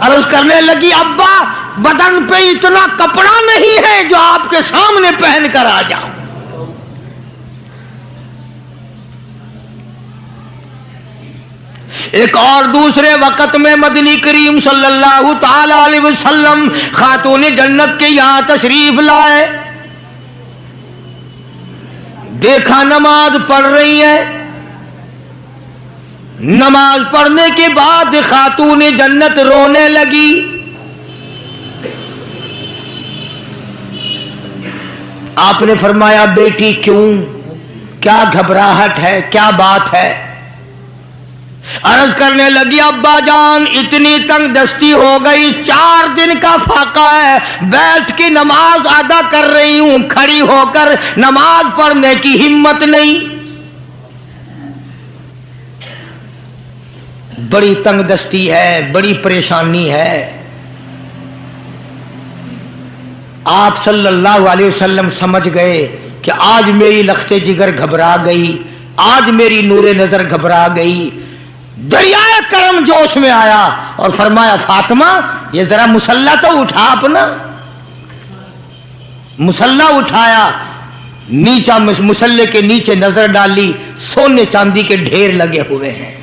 عرض کرنے لگی ابا بدن پہ اتنا کپڑا نہیں ہے جو آپ کے سامنے پہن کر آ جاؤں. ایک اور دوسرے وقت میں مدنی کریم صلی اللہ تعالی علیہ وسلم خاتون جنت کے یہاں تشریف لائے. دیکھا نماز پڑھ رہی ہے. نماز پڑھنے کے بعد خاتون جنت رونے لگی. آپ نے فرمایا بیٹی کیوں، کیا گھبراہٹ ہے، کیا بات ہے؟ عرض کرنے لگی ابا جان اتنی تنگ دستی ہو گئی، 4 دن کا فاقہ ہے، بیٹھ کے نماز ادا کر رہی ہوں، کھڑی ہو کر نماز پڑھنے کی ہمت نہیں. بڑی تنگ دستی ہے، بڑی پریشانی ہے. آپ صلی اللہ علیہ وسلم سمجھ گئے کہ آج میری لخت جگر گھبرا گئی، آج میری نور نظر گھبرا گئی. دریائے کرم جوش میں آیا اور فرمایا فاطمہ یہ ذرا مصلی تو اٹھا اپنا. مصلی اٹھایا، نیچا مصلی کے نیچے نظر ڈالی، سونے چاندی کے ڈھیر لگے ہوئے ہیں.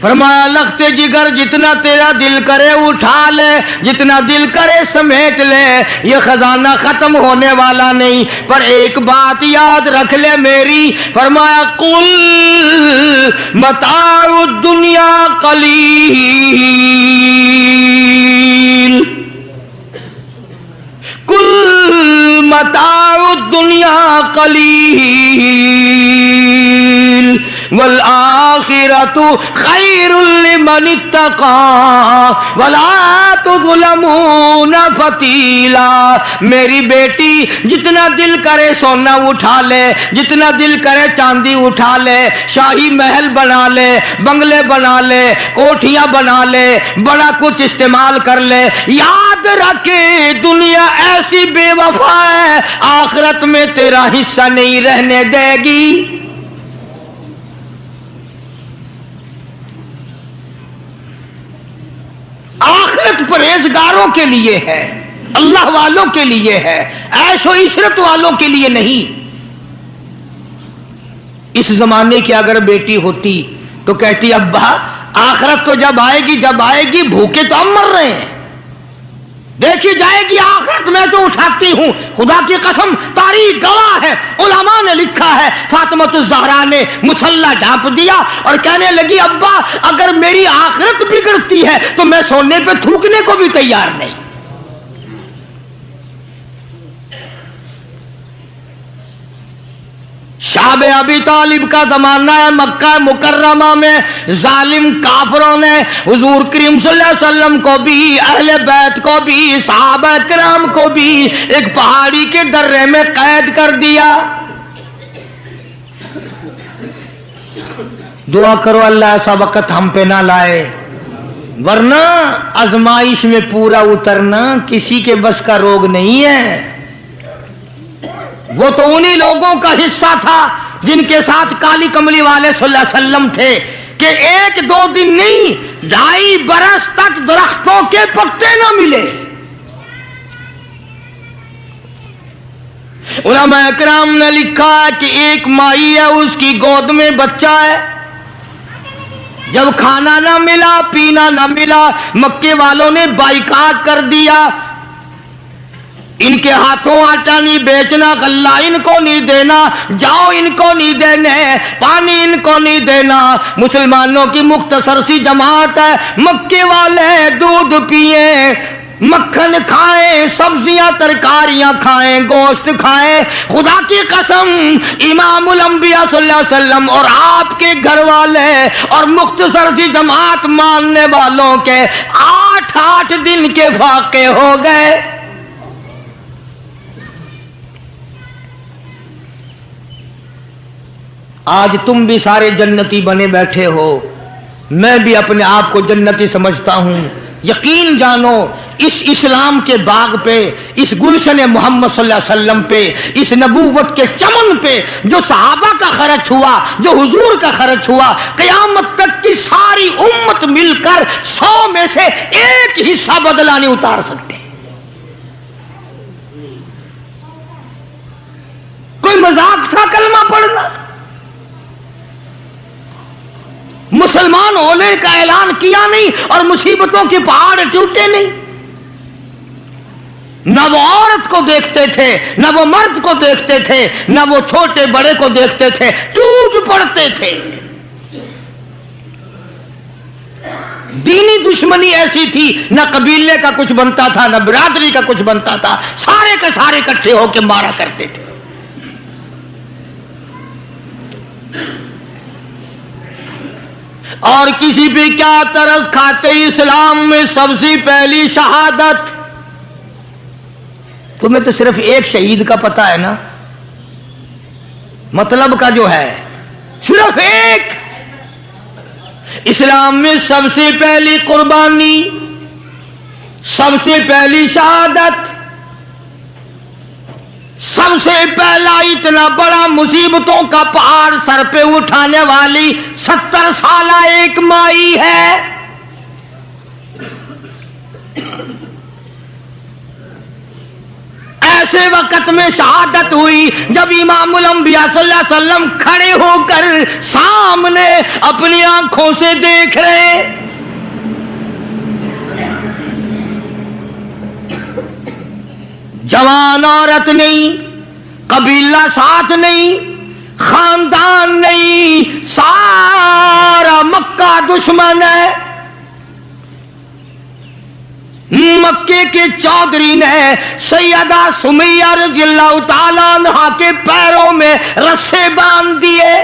فرمایا لخت جگر جتنا تیرا دل کرے اٹھا لے، جتنا دل کرے سمیٹ لے، یہ خزانہ ختم ہونے والا نہیں. پر ایک بات یاد رکھ لے میری. فرمایا قل متاع الدنیا قلیل، قل متاع الدنیا قلیل والآخرۃ خیر لمن اتقى ولا تظلمون فتیلا. میری بیٹی جتنا دل کرے سونا اٹھا لے، جتنا دل کرے چاندی اٹھا لے، شاہی محل بنا لے، بنگلے بنا لے، کوٹھیاں بنا لے، بڑا کچھ استعمال کر لے، یاد رکھے دنیا ایسی بے وفا ہے آخرت میں تیرا حصہ نہیں رہنے دے گی. آخرت پرہیزگاروں کے لیے ہے، اللہ والوں کے لیے ہے، عیش و عشرت والوں کے لیے نہیں. اس زمانے کی اگر بیٹی ہوتی تو کہتی ابا آخرت تو جب آئے گی بھوکے تو ہم مر رہے ہیں، دیکھی جائے گی آخرت میں تو اٹھاتی ہوں. خدا کی قسم تاریخ گواہ ہے، علماء نے لکھا ہے فاطمہ الزہرا نے مصلی ڈھانپ دیا اور کہنے لگی ابا اگر میری آخرت بگڑتی ہے تو میں سونے پہ تھوکنے کو بھی تیار نہیں. شاب ابی طالب کا زمانہ ہے. مکہ مکرمہ میں ظالم کافروں نے حضور کریم صلی اللہ علیہ وسلم کو بھی، اہل بیت کو بھی، صحابہ کرام کو بھی ایک پہاڑی کے درے میں قید کر دیا. دعا کرو اللہ ایسا وقت ہم پہ نہ لائے، ورنہ آزمائش میں پورا اترنا کسی کے بس کا روگ نہیں ہے. وہ تو انہی لوگوں کا حصہ تھا جن کے ساتھ کالی کملی والے صلی اللہ علیہ وسلم تھے کہ 1-2 دن نہیں 2.5 برس تک درختوں کے پتے نہ ملے. علماء کرام نے لکھا ہے کہ ایک مائی ہے، اس کی گود میں بچہ ہے. جب کھانا نہ ملا، پینا نہ ملا، مکے والوں نے بائیکاٹ کر دیا. ان کے ہاتھوں آٹا نہیں بیچنا، غلہ ان کو نہیں دینا، جاؤ ان کو نہیں دینے، پانی ان کو نہیں دینا. مسلمانوں کی مختصر سی جماعت ہے، مکے والے دودھ پیئیں، مکھن کھائیں، سبزیاں ترکاریاں کھائیں، گوشت کھائیں. خدا کی قسم امام الانبیاء صلی اللہ علیہ وسلم اور آپ کے گھر والے اور مختصر سی جماعت ماننے والوں کے 8 دن کے فاقے ہو گئے. آج تم بھی سارے جنتی بنے بیٹھے ہو، میں بھی اپنے آپ کو جنتی سمجھتا ہوں. یقین جانو اس اسلام کے باغ پہ، اس گلشن محمد صلی اللہ علیہ وسلم پہ، اس نبوت کے چمن پہ جو صحابہ کا خرچ ہوا، جو حضور کا خرچ ہوا، قیامت تک کی ساری امت مل کر 100 میں سے ایک حصہ بدلہ نہیں اتار سکتے۔ کوئی مذاق تھا کلمہ پڑھنا؟ مسلمان ہونے کا اعلان کیا نہیں اور مصیبتوں کے پہاڑ ٹوٹے نہیں۔ نہ وہ عورت کو دیکھتے تھے، نہ وہ مرد کو دیکھتے تھے، نہ وہ چھوٹے بڑے کو دیکھتے تھے، ٹوٹ پڑتے تھے۔ دینی دشمنی ایسی تھی، نہ قبیلے کا کچھ بنتا تھا، نہ برادری کا کچھ بنتا تھا، سارے کے سارے اکٹھے ہو کے مارا کرتے تھے۔ اور کسی پہ کیا ترس کھاتے، اسلام میں سب سے پہلی شہادت۔ تمہیں تو صرف ایک شہید کا پتہ ہے نا، مطلب کا جو ہے صرف ایک۔ اسلام میں سب سے پہلی قربانی، سب سے پہلی شہادت، سب سے پہلا اتنا بڑا مصیبتوں کا پہاڑ سر پہ اٹھانے والی 70 سالہ ایک مائی ہے۔ ایسے وقت میں شہادت ہوئی جب امام الانبیاء صلی اللہ علیہ وسلم کھڑے ہو کر سامنے اپنی آنکھوں سے دیکھ رہے۔ جوان عورت نہیں، قبیلہ ساتھ نہیں، خاندان نہیں، سارا مکہ دشمن ہے۔ مکے کے چودھری نے سیدہ سمیہ رضی اللہ تعالیٰ عنہا کے پیروں میں رسے باندھ دیے،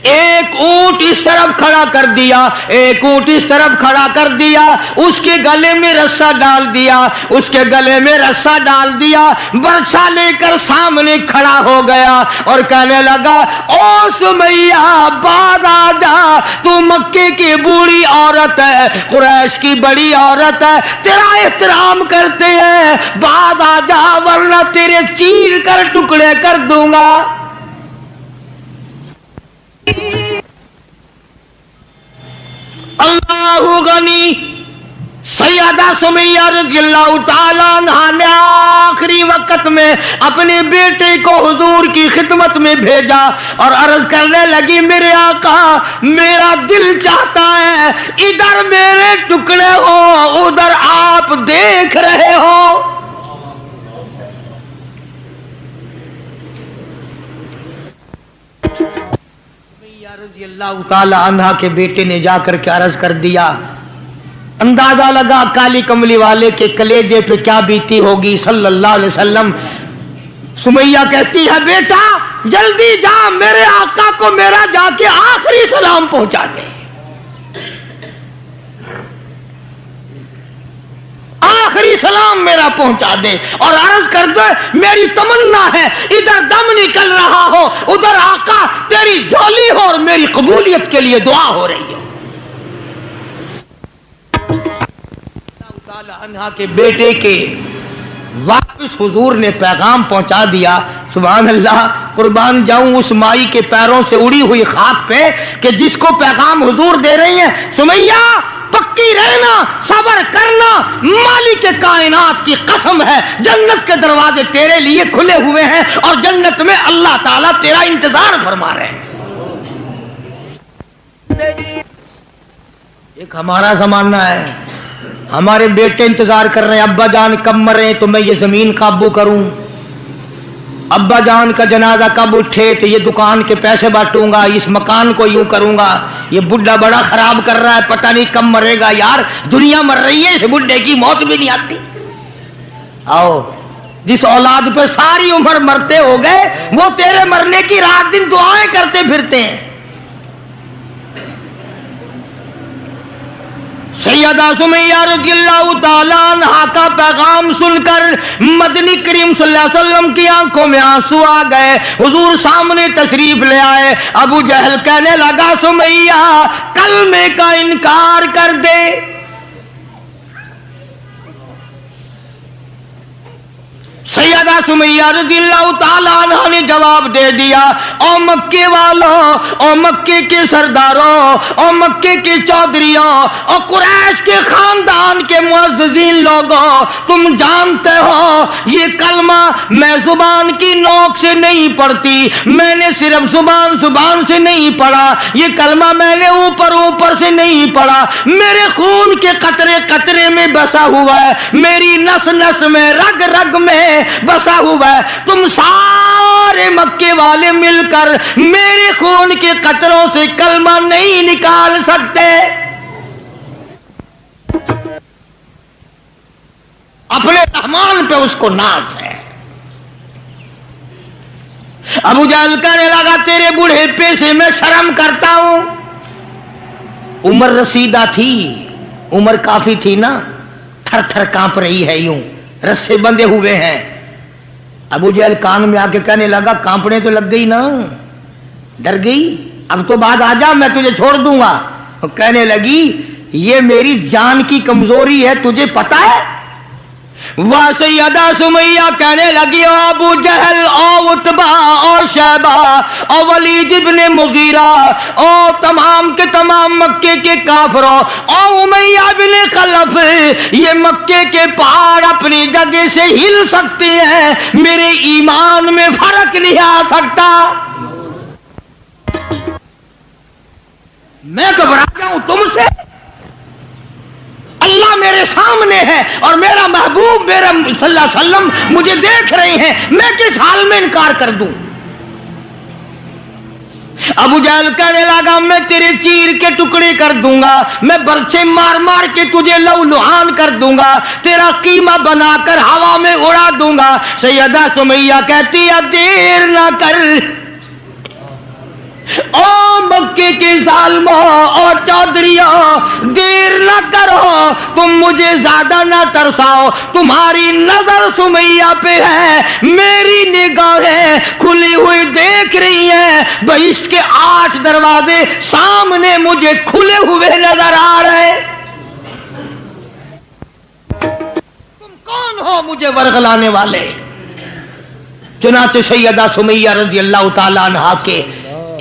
ایک اونٹ اس طرف کھڑا کر دیا، ایک اونٹ اس طرف کھڑا کر دیا، اس کے گلے میں رسا ڈال دیا، اس کے گلے میں رسا ڈال دیا، برچھا لے کر سامنے کھڑا ہو گیا اور کہنے لگا، او سمیہ بعد آ جا، تو مکے کی بوڑھی عورت ہے، قریش کی بڑی عورت ہے، تیرا احترام کرتے ہیں، بعد آ جا ورنہ تیرے چیر کر ٹکڑے کر دوں گا۔ اللہ غنی، سیدہ سمیہ رضی اللہ تعالیٰ عنہا نے آخری وقت میں اپنے بیٹے کو حضور کی خدمت میں بھیجا اور عرض کرنے لگی، میرے آقا میرا دل چاہتا ہے ادھر میرے ٹکڑے ہو، ادھر آپ دیکھ رہے ہو۔ رضی اللہ تعالی عنہ کے بیٹے نے جا کر کے عرض کر دیا، اندازہ لگا کالی کملی والے کے کلیجے پہ کیا بیتی ہوگی صلی اللہ علیہ وسلم۔ سمیہ کہتی ہے، بیٹا جلدی جا، میرے آقا کو میرا جا کے آخری سلام پہنچا دے، آخری سلام میرا پہنچا دے، اور عرض کر دے میری تمنا ہے ادھر دم نکل رہا ہو، ادھر آقا تیری جھولی ہو اور میری قبولیت کے لیے دعا ہو رہی ہو۔ عنہا کے بیٹے کے واپس حضور نے پیغام پہنچا دیا۔ سبحان اللہ، قربان جاؤں اس مائی کے پیروں سے اڑی ہوئی خاک پہ کہ جس کو پیغام حضور دے رہی ہیں، سمیہ پکی رہنا، صبر کرنا، مالک کائنات کی قسم ہے جنت کے دروازے تیرے لیے کھلے ہوئے ہیں اور جنت میں اللہ تعالیٰ تیرا انتظار فرما رہے ہیں۔ ایک ہمارا زمانہ ہے، ہمارے بیٹے انتظار کر رہے ہیں، ابا جان کب مرے تو میں یہ زمین قابو کروں، ابا جان کا جنازہ کب اٹھے تو یہ دکان کے پیسے بانٹوں گا، اس مکان کو یوں کروں گا، یہ بڈھا بڑا خراب کر رہا ہے، پتہ نہیں کب مرے گا۔ یار دنیا مر رہی ہے، اس بڈھے کی موت بھی نہیں آتی۔ آؤ، جس اولاد پہ ساری عمر مرتے ہو گئے وہ تیرے مرنے کی رات دن دعائیں کرتے پھرتے ہیں۔ سیدہ سمیہ رضی اللہ تعالیٰ عنہا کا پیغام سن کر مدنی کریم صلی اللہ علیہ وسلم کی آنکھوں میں آنسو آ گئے، حضور سامنے تشریف لے آئے۔ ابو جہل کہنے لگا، سمیہ کلمے کا انکار کر دے، سیدہ سمیہ رضی اللہ تعالیٰ عنہ نے جواب دے دیا، او مکے والوں، او مکے کے سرداروں، او مکے کے چودھریوں، او قریش کے خاندان کے معززین لوگوں، تم جانتے ہو یہ کلمہ میں زبان کی نوک سے نہیں پڑھتی، میں نے صرف زبان سے نہیں پڑھا، یہ کلمہ میں نے اوپر سے نہیں پڑھا، میرے خون کے قطرے قطرے میں بسا ہوا ہے، میری نس نس میں رگ رگ میں بسا ہوا ہے، تم سارے مکے والے مل کر میرے خون کے قطروں سے کلمہ نہیں نکال سکتے۔ اپنے رحمان پہ اس کو ناز ہے۔ ابو جہل کہنے لگا تیرے بوڑھے سے میں شرم کرتا ہوں، عمر رسیدہ تھی، عمر کافی تھی نا، تھر تھر کانپ رہی ہے، یوں رسے بندھے ہوئے ہیں۔ ابو جہل کان میں آ کے کہنے لگا کانپنے تو لگ گئی نا، ڈر گئی، اب تو بعد آ جا میں تجھے چھوڑ دوں گا۔ کہنے لگی یہ میری جان کی کمزوری ہے، تجھے پتا ہے؟ وہ سیدہ سمیہ کہنے لگی او ابو جہل، او عتبہ، او شیبہ، او ولید ابن مغیرہ، او تمام کے تمام مکے کے کافروں، او امیہ بن خلف، یہ مکے کے پہاڑ اپنی جگہ سے ہل سکتے ہیں، میرے ایمان میں فرق نہیں آ سکتا۔ میں گھبرا جاؤں تم سے؟ اللہ میرے سامنے ہے اور میرا محبوب میرا صلی اللہ علیہ وسلم مجھے دیکھ رہے ہیں، میں کس حال میں انکار کر دوں؟ ابو جہل کہنے لگا میں تیرے چیر کے ٹکڑے کر دوں گا، میں برچے مار مار کے تجھے لو لہان کر دوں گا، تیرا قیمہ بنا کر ہوا میں اڑا دوں گا۔ سیدہ سمیہ کہتی ہے دیر نہ کر، او مکے کے ظالموں اور چودھریوں، دیر نہ کرو، تم مجھے زیادہ نہ ترساؤ، تمہاری نظر سمیہ پہ ہے، میری نگاہیں کھلی ہوئی دیکھ رہی ہیں، بہشت کے 8 دروازے سامنے مجھے کھلے ہوئے نظر آ رہے۔ تم کون ہو مجھے ورغلانے والے؟ چنانچہ سیدہ سمیہ رضی اللہ تعالی عنہا کے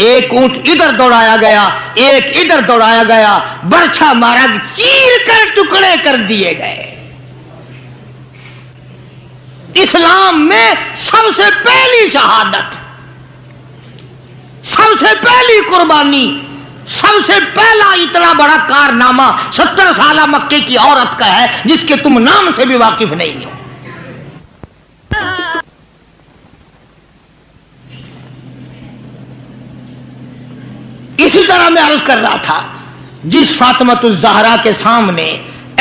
ایک اونٹ ادھر دوڑایا گیا، ایک ادھر دوڑایا گیا، برچھا مارا، چیر کر ٹکڑے کر دیے گئے۔ اسلام میں سب سے پہلی شہادت، سب سے پہلی قربانی، سب سے پہلا اتنا بڑا کارنامہ 70 سالہ مکے کی عورت کا ہے جس کے تم نام سے بھی واقف نہیں ہو۔ اسی طرح میں عرض کر رہا تھا، جس فاطمۃ الزہرا کے سامنے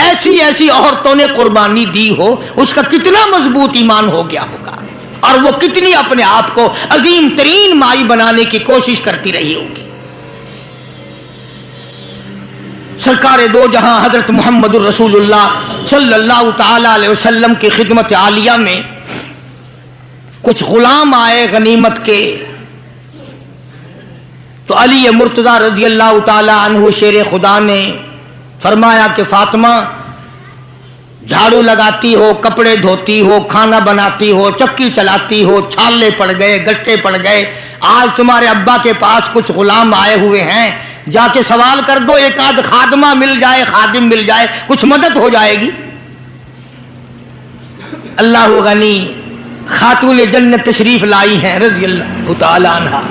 ایسی ایسی عورتوں نے قربانی دی ہو، اس کا کتنا مضبوط ایمان ہو گیا ہوگا، اور وہ کتنی اپنے آپ کو عظیم ترین مائی بنانے کی کوشش کرتی رہی ہوگی۔ سرکار دو جہاں حضرت محمد الرسول اللہ صلی اللہ تعالی علیہ وسلم کی خدمت عالیہ میں کچھ غلام آئے غنیمت کے، تو علی مرتضی رضی اللہ تعالی عنہ شیر خدا نے فرمایا کہ فاطمہ جھاڑو لگاتی ہو، کپڑے دھوتی ہو، کھانا بناتی ہو، چکی چلاتی ہو، چھالے پڑ گئے، گٹے پڑ گئے، آج تمہارے ابا کے پاس کچھ غلام آئے ہوئے ہیں، جا کے سوال کر دو، ایک آدھ خادمہ مل جائے، خادم مل جائے، کچھ مدد ہو جائے گی۔ اللہ غنی خاتون جنت تشریف لائی ہیں رضی اللہ تعالی عنہا،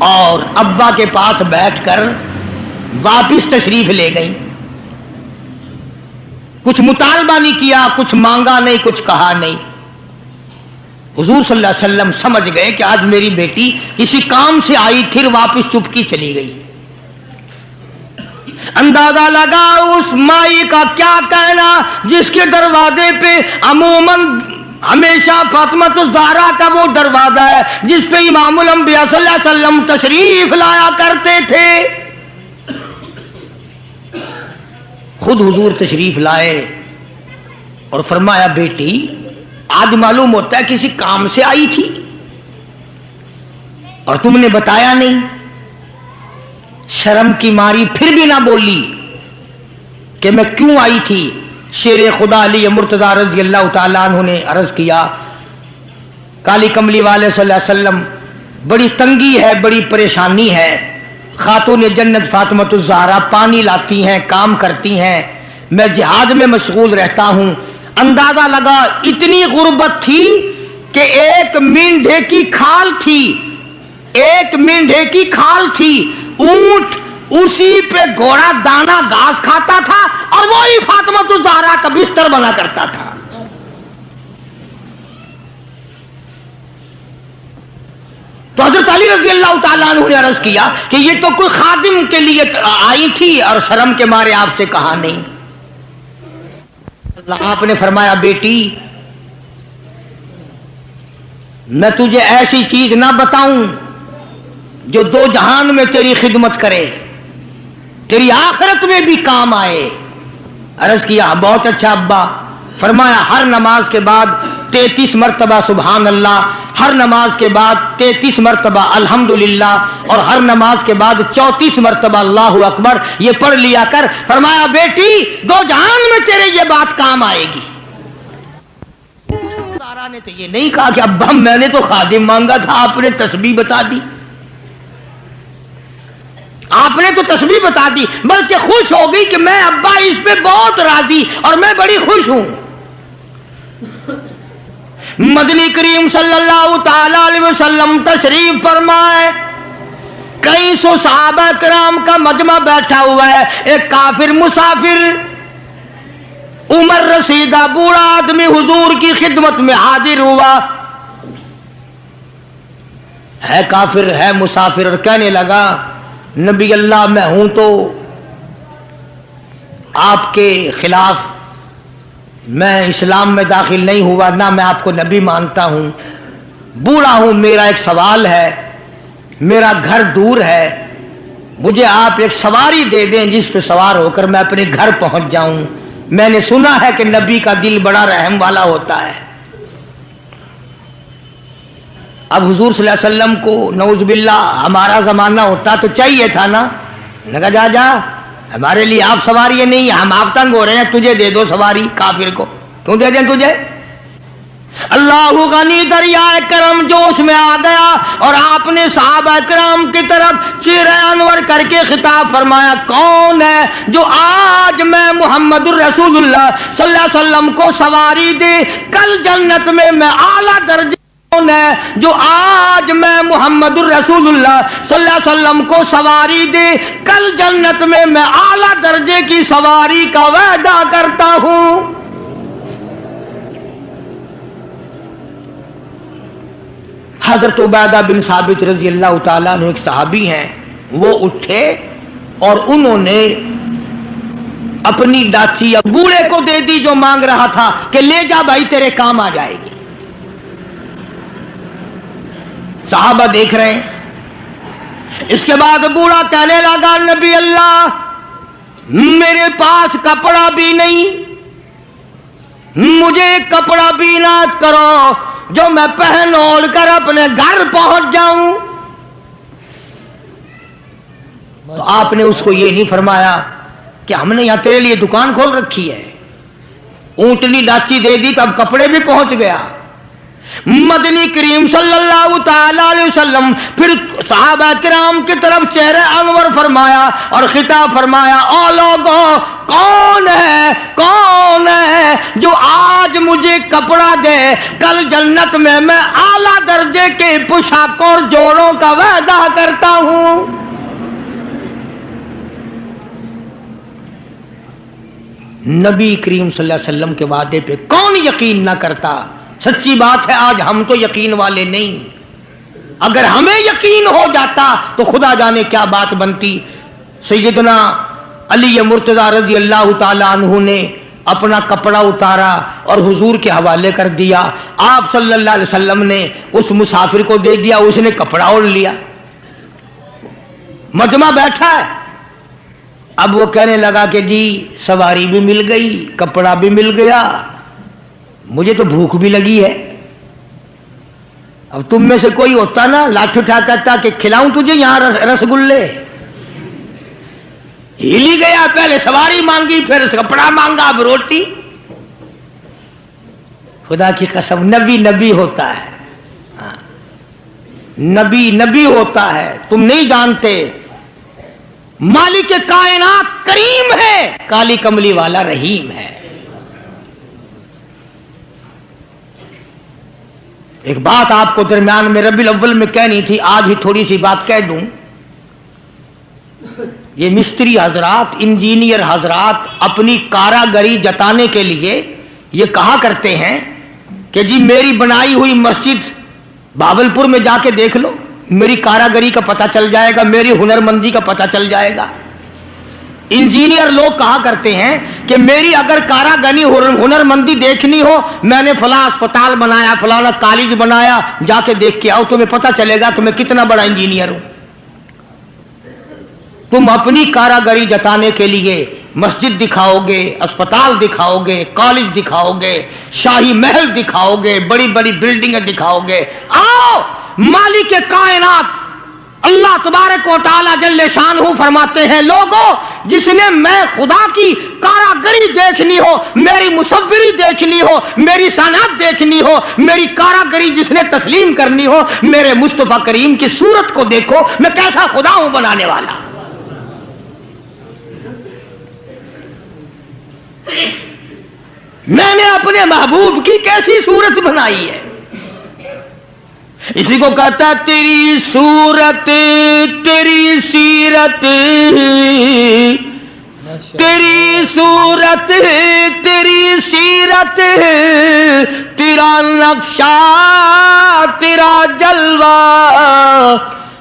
اور ابا کے پاس بیٹھ کر واپس تشریف لے گئی۔ کچھ مطالبہ نہیں کیا، کچھ مانگا نہیں، کچھ کہا نہیں۔ حضور صلی اللہ علیہ وسلم سمجھ گئے کہ آج میری بیٹی کسی کام سے آئی، پھر واپس چپکی چلی گئی۔ اندازہ لگا اس مائی کا کیا کہنا جس کے دروازے پہ عموماً ہمیشہ فاطمۃ الزہرا کا وہ دروازہ ہے جس پہ امام الانبیاء صلی اللہ علیہ وسلم تشریف لایا کرتے تھے۔ خود حضور تشریف لائے اور فرمایا بیٹی آج معلوم ہوتا ہے کسی کام سے آئی تھی اور تم نے بتایا نہیں۔ شرم کی ماری پھر بھی نہ بولی کہ میں کیوں آئی تھی، شیر خدا علی مرتضی رضی اللہ تعالیٰ عنہ نے عرض کیا، کالی کملی والے صلی اللہ علیہ وسلم بڑی تنگی ہے، بڑی پریشانی ہے، خاتون جنت فاطمۃ الزہرا پانی لاتی ہیں، کام کرتی ہیں، میں جہاد میں مشغول رہتا ہوں۔ اندازہ لگا اتنی غربت تھی کہ ایک مینڈھے کی کھال تھی، ایک مینڈھے کی کھال تھی، اونٹ اسی پہ گھوڑا دانا گھاس کھاتا تھا اور وہی فاطمۃ الزہرا کا بستر بنا کرتا تھا۔ تو حضرت علی رضی اللہ تعالیٰ عنہ نے عرض کیا کہ یہ تو کوئی خادم کے لیے آئی تھی اور شرم کے مارے آپ سے کہا نہیں۔ آپ نے فرمایا بیٹی میں تجھے ایسی چیز نہ بتاؤں جو دو جہان میں تیری خدمت کرے، تیری آخرت میں بھی کام آئے۔ عرض کیا بہت اچھا ابا۔ فرمایا ہر نماز کے بعد 33 مرتبہ سبحان اللہ، ہر نماز کے بعد 33 مرتبہ الحمدللہ، اور ہر نماز کے بعد 34 مرتبہ اللہ اکبر یہ پڑھ لیا کر۔ فرمایا بیٹی دو جہان میں تیرے یہ بات کام آئے گی۔ سارا نے تو یہ نہیں کہا کہ ابا میں نے تو خادم مانگا تھا، آپ نے تسبیح بتا دی، آپ نے تو تسبیح بتا دی، بلکہ خوش ہو گئی کہ میں ابا اس پہ بہت راضی اور میں بڑی خوش ہوں۔ مدنی کریم صلی اللہ تعالی علیہ وسلم تشریف فرمائے، کئی سو صحابہ کرام کا مجمع بیٹھا ہوا ہے، ایک کافر مسافر عمر رسیدہ بوڑھا آدمی حضور کی خدمت میں حاضر ہوا، ہے کافر ہے مسافر، اور کہنے لگا نبی اللہ میں ہوں تو آپ کے خلاف میں اسلام میں داخل نہیں ہوا، نہ میں آپ کو نبی مانتا ہوں، بوڑھا ہوں، میرا ایک سوال ہے، میرا گھر دور ہے، مجھے آپ ایک سواری دے دیں جس پہ سوار ہو کر میں اپنے گھر پہنچ جاؤں، میں نے سنا ہے کہ نبی کا دل بڑا رحم والا ہوتا ہے۔ اب حضور صلی اللہ علیہ وسلم کو نعوذ باللہ ہمارا زمانہ ہوتا تو چاہیے تھا نا، لگا جا جا ہمارے لیے آپ سواری نہیں، ہم آپ تنگ ہو رہے ہیں، تجھے دے دو سواری، کافر کو کیوں دے دیں تجھے؟ اللہ غنی دریائے کرم جوش میں آ گیا اور آپ نے صحابہ کرام کی طرف چہرہ انور کر کے خطاب فرمایا، کون ہے جو آج میں محمد الرسول اللہ صلی اللہ علیہ وسلم کو سواری دے کل جنت میں اعلیٰ درجے، کون ہے جو آج میں محمد الرسول اللہ صلی اللہ علیہ وسلم کو سواری دے کل جنت میں اعلیٰ درجے کی سواری کا وعدہ کرتا ہوں۔ حضرت عبیدہ بن ثابت رضی اللہ تعالیٰ عنہ ایک صحابی ہیں، وہ اٹھے اور انہوں نے اپنی ڈاچی بوڑھے کو دے دی جو مانگ رہا تھا کہ لے جا بھائی تیرے کام آ جائے گی۔ صحابہ دیکھ رہے ہیں۔ اس کے بعد بوڑھا کہنے لگا نبی اللہ میرے پاس کپڑا بھی نہیں، مجھے کپڑا بھی عنایت کرو جو میں پہن اوڑھ کر اپنے گھر پہنچ جاؤں۔ تو آپ نے اس کو یہ نہیں فرمایا کہ ہم نے یہاں تیرے لیے دکان کھول رکھی ہے، اونٹنی ڈاچی دے دی تو اب کپڑے بھی پہنچ گیا۔ مدنی کریم صلی اللہ تعالی علیہ وسلم پھر صحابہ کرام کی طرف چہرہ انور فرمایا اور خطاب فرمایا، او لوگوں کون ہے جو آج مجھے کپڑا دے کل جنت میں اعلیٰ درجے کے پوشاکوں اور جوڑوں کا وعدہ کرتا ہوں۔ نبی کریم صلی اللہ علیہ وسلم کے وعدے پہ کون یقین نہ کرتا؟ سچی بات ہے آج ہم تو یقین والے نہیں، اگر ہمیں یقین ہو جاتا تو خدا جانے کیا بات بنتی۔ سیدنا علی مرتضی رضی اللہ تعالی عنہ نے اپنا کپڑا اتارا اور حضور کے حوالے کر دیا، آپ صلی اللہ علیہ وسلم نے اس مسافر کو دے دیا، اس نے کپڑا اوڑھ لیا، مجمع بیٹھا ہے۔ اب وہ کہنے لگا کہ جی سواری بھی مل گئی، کپڑا بھی مل گیا، مجھے تو بھوک بھی لگی ہے۔ اب تم میں سے کوئی ہوتا نا لاٹھی اٹھا کہتا کہ کھلاؤں تجھے یہاں رسگلے، ہلی گیا، پہلے سواری مانگی، پھر کپڑا مانگا، اب روٹی. خدا کی قسم نبی نبی ہوتا ہے، نبی نبی ہوتا ہے. تم نہیں جانتے مالک کائنات کریم ہے، کالی کملی والا رحیم ہے. ایک بات آپ کو درمیان میں ربیع الاول میں کہنی تھی، آج ہی تھوڑی سی بات کہہ دوں. یہ مستری حضرات، انجینئر حضرات اپنی کاراگری جتانے کے لیے یہ کہا کرتے ہیں کہ جی میری بنائی ہوئی مسجد بھاولپور میں جا کے دیکھ لو، میری کاراگری کا پتہ چل جائے گا، میری ہنرمندی کا پتہ چل جائے گا. انجینئر لوگ کہا کرتے ہیں کہ میری اگر کاراگری ہنرمندی دیکھنی ہو، میں نے فلاں اسپتال بنایا، فلانا کالج بنایا، جا کے دیکھ کے آؤ، تمہیں پتہ چلے گا کہ میں کتنا بڑا انجینئر ہوں. تم اپنی کاراگری جتانے کے لیے مسجد دکھاؤ گے، اسپتال دکھاؤ گے، کالج دکھاؤ گے، شاہی محل دکھاؤ گے، بڑی بڑی بلڈنگیں دکھاؤ گے. آؤ مالک کائنات اللہ تبارک و تعالی جل شانہ فرماتے ہیں، لوگوں جس نے میں خدا کی کاراگری دیکھنی ہو، میری مصوری دیکھنی ہو، میری صنعت دیکھنی ہو، میری کاراگری جس نے تسلیم کرنی ہو، میرے مصطفیٰ کریم کی صورت کو دیکھو، میں کیسا خدا ہوں بنانے والا. میں نے اپنے محبوب کی کیسی صورت بنائی ہے. اسی کو کہتا تیری صورت تیری سیرت، تیری صورت تیری سیرت، تیرا نقشہ تیرا جلوہ،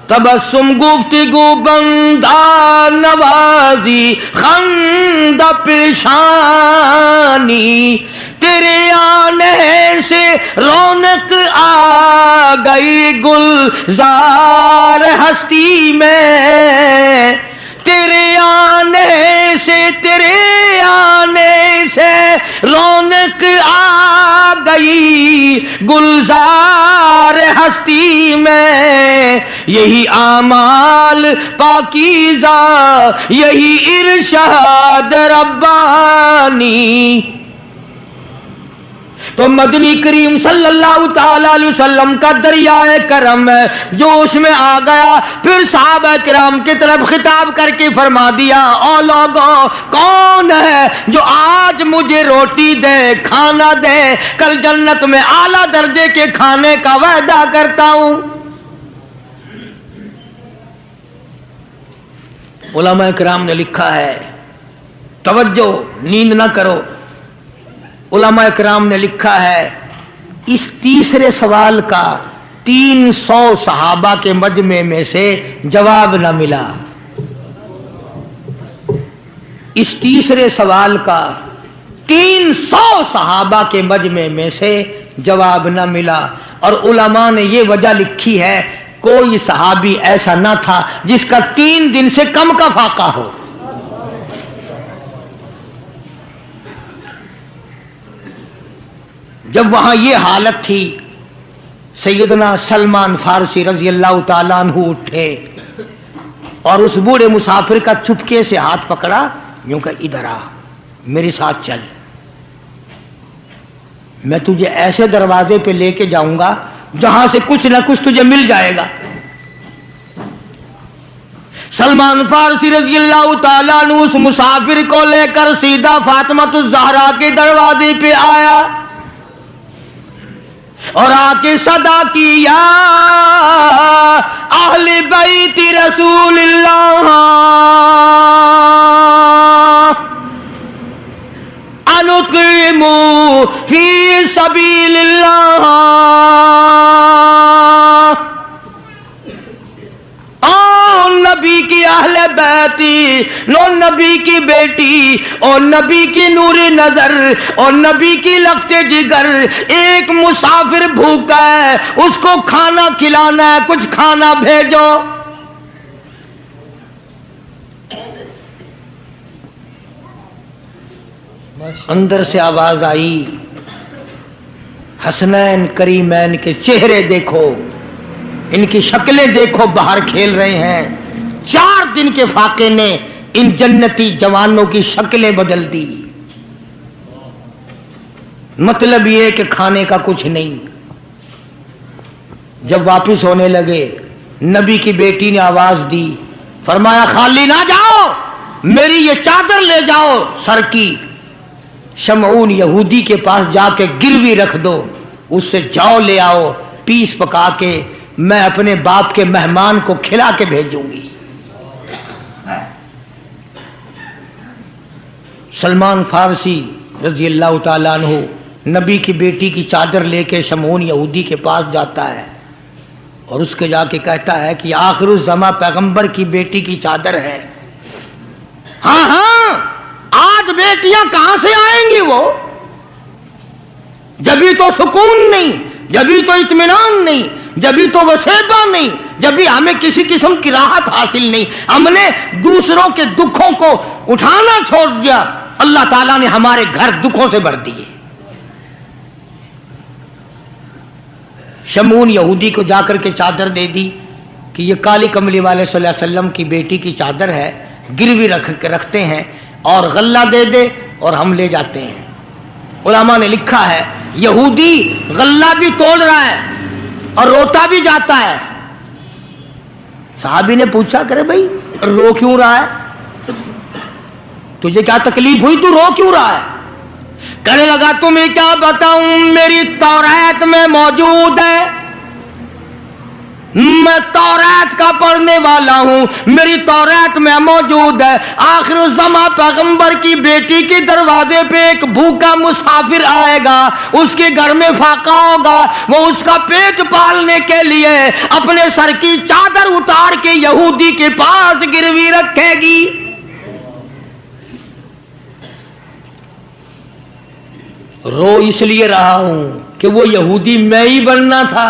تبسم گفتگو بندہ نوازی خندہ پیشانی، تیرے آنے سے رونق آ گئی گلزار ہستی میں، تیرے آنے سے رونق آ گئی گلزار ہستی میں. یہی اعمال پاکیزہ، یہی ارشاد ربانی. تو مدنی کریم صلی اللہ تعالی علیہ وسلم کا دریائے کرم ہے جو اس میں آ گیا، پھر صحابہ کرام کی طرف خطاب کر کے فرما دیا، او لوگوں کون ہے جو آج مجھے روٹی دے، کھانا دے، کل جنت میں اعلیٰ درجے کے کھانے کا وعدہ کرتا ہوں. علماء کرام نے لکھا ہے، توجہ نیند نہ کرو، علماء کرام نے لکھا ہے اس تیسرے سوال کا 300 صحابہ کے مجمع میں سے جواب نہ ملا. اس تیسرے سوال کا 300 صحابہ کے مجمع میں سے جواب نہ ملا. اور علماء نے یہ وجہ لکھی ہے، کوئی صحابی ایسا نہ تھا جس کا 3 دن سے کم کا فاقہ ہو. جب وہاں یہ حالت تھی، سیدنا سلمان فارسی رضی اللہ تعالیٰ عنہ اٹھے اور اس بوڑھے مسافر کا چپکے سے ہاتھ پکڑا، یوں کہ ادھر آ، میرے ساتھ چل، میں تجھے ایسے دروازے پہ لے کے جاؤں گا جہاں سے کچھ نہ کچھ تجھے مل جائے گا. سلمان فارسی رضی اللہ تعالیٰ عنہ اس مسافر کو لے کر سیدھا فاطمۃ الزہرا کے دروازے پہ آیا اور آ کے صدا کی، یا اہل بیت رسول اللہ انقیموا فی سبیل اللہ، او نبی کی اہل بیتی، نو نبی کی بیٹی، اور نبی کی نور نظر، اور نبی کی لفظ جگر، ایک مسافر بھوکا ہے، اس کو کھانا کھلانا ہے، کچھ کھانا بھیجو. اندر سے آواز آئی، حسنین کریمین کے چہرے دیکھو، ان کی شکلیں دیکھو، باہر کھیل رہے ہیں. 4 دن کے فاقے نے ان جنتی جوانوں کی شکلیں بدل دی. مطلب یہ کہ کھانے کا کچھ نہیں. جب واپس ہونے لگے نبی کی بیٹی نے آواز دی, فرمایا خالی نہ جاؤ, میری یہ چادر لے جاؤ سر کی, شمعون یہودی کے پاس جا کے گروی رکھ دو, اس سے جاؤ لے آؤ, پیس پکا کے میں اپنے باپ کے مہمان کو کھلا کے بھیجوں گی. سلمان فارسی رضی اللہ تعالیٰ عنہ نبی کی بیٹی کی چادر لے کے شمعون یہودی کے پاس جاتا ہے اور اس کے جا کے کہتا ہے کہ آخر الزماں پیغمبر کی بیٹی کی چادر ہے. ہاں ہاں, آج بیٹیاں کہاں سے آئیں گی, وہ جبھی تو سکون نہیں, جبھی تو اطمینان نہیں, جبھی تو وسیبہ نہیں, جبھی ہمیں کسی قسم کی راحت حاصل نہیں, ہم نے دوسروں کے دکھوں کو اٹھانا چھوڑ دیا, اللہ تعالیٰ نے ہمارے گھر دکھوں سے بھر دیے. شمعون یہودی کو جا کر کے چادر دے دی کہ یہ کالی کملی والے صلی اللہ علیہ وسلم کی بیٹی کی چادر ہے, گروی رکھتے ہیں اور غلہ دے دے اور ہم لے جاتے ہیں. علماء نے لکھا ہے یہودی غلہ بھی توڑ رہا ہے اور روتا بھی جاتا ہے. صحابی نے پوچھا کرے بھائی رو کیوں رہا ہے, تجھے کیا تکلیف ہوئی, تو رو کیوں رہا ہے؟ کہنے لگا تمہیں کیا بتاؤں, میری تورات میں موجود ہے, میں تورات کا پڑھنے والا ہوں, میری تورات میں موجود ہے آخر الزماں پیغمبر کی بیٹی کے دروازے پہ ایک بھوکا مسافر آئے گا, اس کے گھر میں فاقہ ہوگا, وہ اس کا پیٹ پالنے کے لیے اپنے سر کی چادر اتار کے یہودی کے پاس گروی رکھے گی. رو اس لیے رہا ہوں کہ وہ یہودی میں ہی بننا تھا